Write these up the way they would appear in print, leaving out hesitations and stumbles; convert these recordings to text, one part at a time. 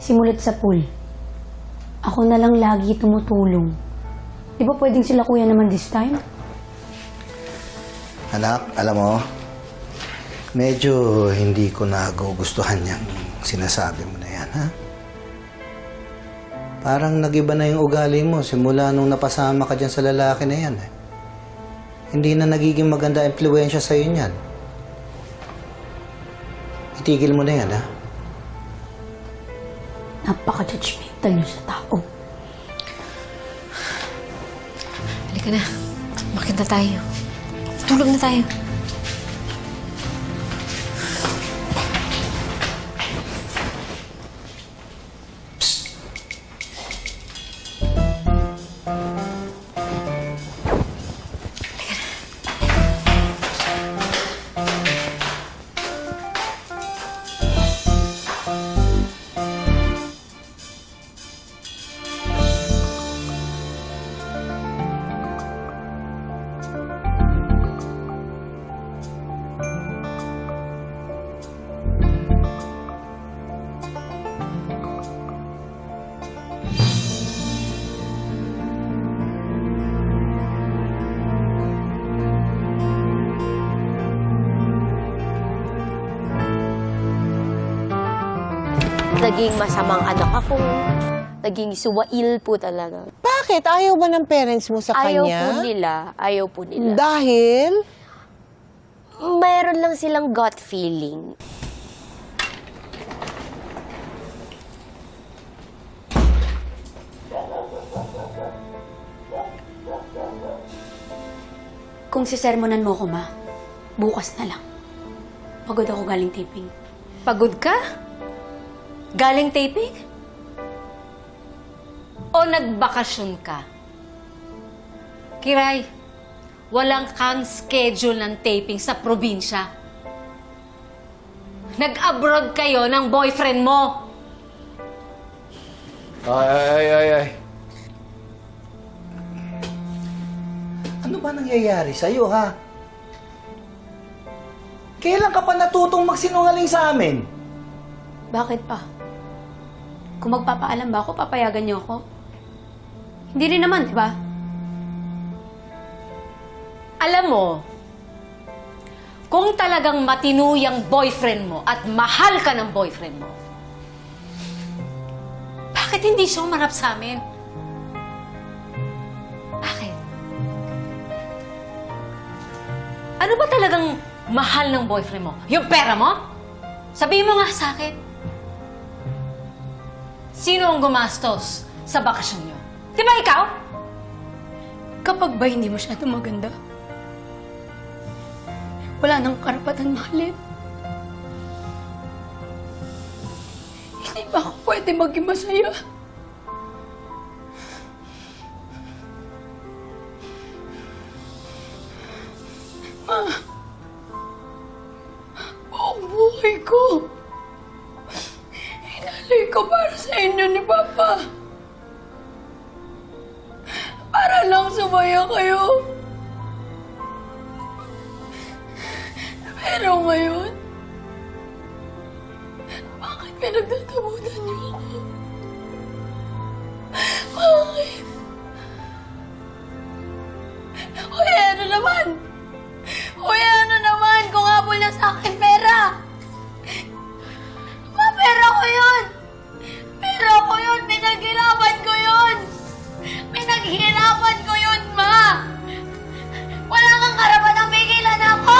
Simulat sa pool. Ako na lang lagi tumutulong. Di ba pwedeng sila kuya naman this time? Anak, alam mo, medyo hindi ko nagugustuhan yung sinasabi mo na yan, ha? Parang nag-iba na yung ugali mo simula nung napasama ka dyan sa lalaki na yan, eh. Hindi na nagiging maganda impluwensya sa'yo niyan. Itigil mo na yan, ha? Napaka-judgmental niyo sa tao. Halika na. Bakit na tayo? Tulog na tayo. Naging masamang anak ako. Naging suwail po talaga. Bakit? Ayaw ba ng parents mo sa Ayaw kanya? po nila. Ayaw po nila. Dahil? Mayroon lang silang gut feeling. Kung sisermonan mo ko, ma, bukas na lang. Pagod ako galing taping. Pagod ka? Galing taping? O nagbakasyon ka? Kiray, walang kang schedule ng taping sa probinsya. Nag-abroad kayo ng boyfriend mo. Ay. Ano ba nangyayari sa'yo, ha? Kailan ka pa natutong magsinungaling sa amin? Bakit pa? Kung magpapaalam ba ako, papayagan niyo ako? Hindi rin naman, di ba? Alam mo, kung talagang matino yung boyfriend mo at mahal ka ng boyfriend mo, bakit hindi siya umarap sa amin? Bakit? Ano ba talagang mahal ng boyfriend mo? Yung pera mo? Sabihin mo nga sa akin. Sino ang gumastos sa bakasyon niyo? Di ba ikaw? Kapag ba hindi masyado maganda, wala nang karapatan mahalin. Hindi ba ako pwede maging masaya? Ma, buong buhay ko, hinalay ko para sa inyo ni Papa. Para lang sumaya kayo. Pero ngayon, bakit pinagtatabunan niyo ako? Bakit? Uy, ano naman? Uy, ano naman? Kung habol na sa akin pera! Ma, pera ko yun! Pera ko yun! Pinaghirapan ko yun! Pinaghirapan ko yun, Ma! Wala kang karapatang pigilan ako!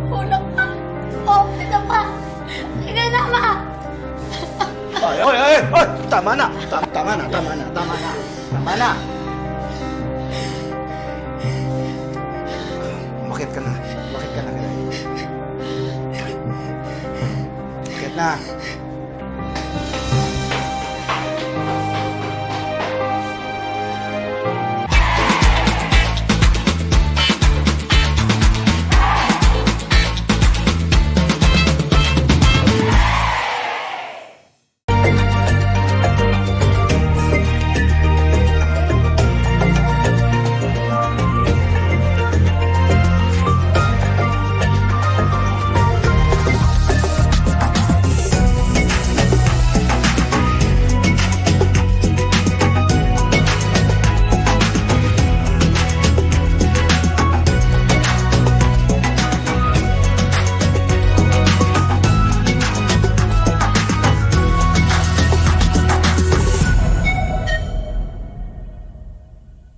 Kulang pa! Oh, ito pa! Sige na, Ma! Ay! Tama na! Tama na! Bakit ka na? Bakit na?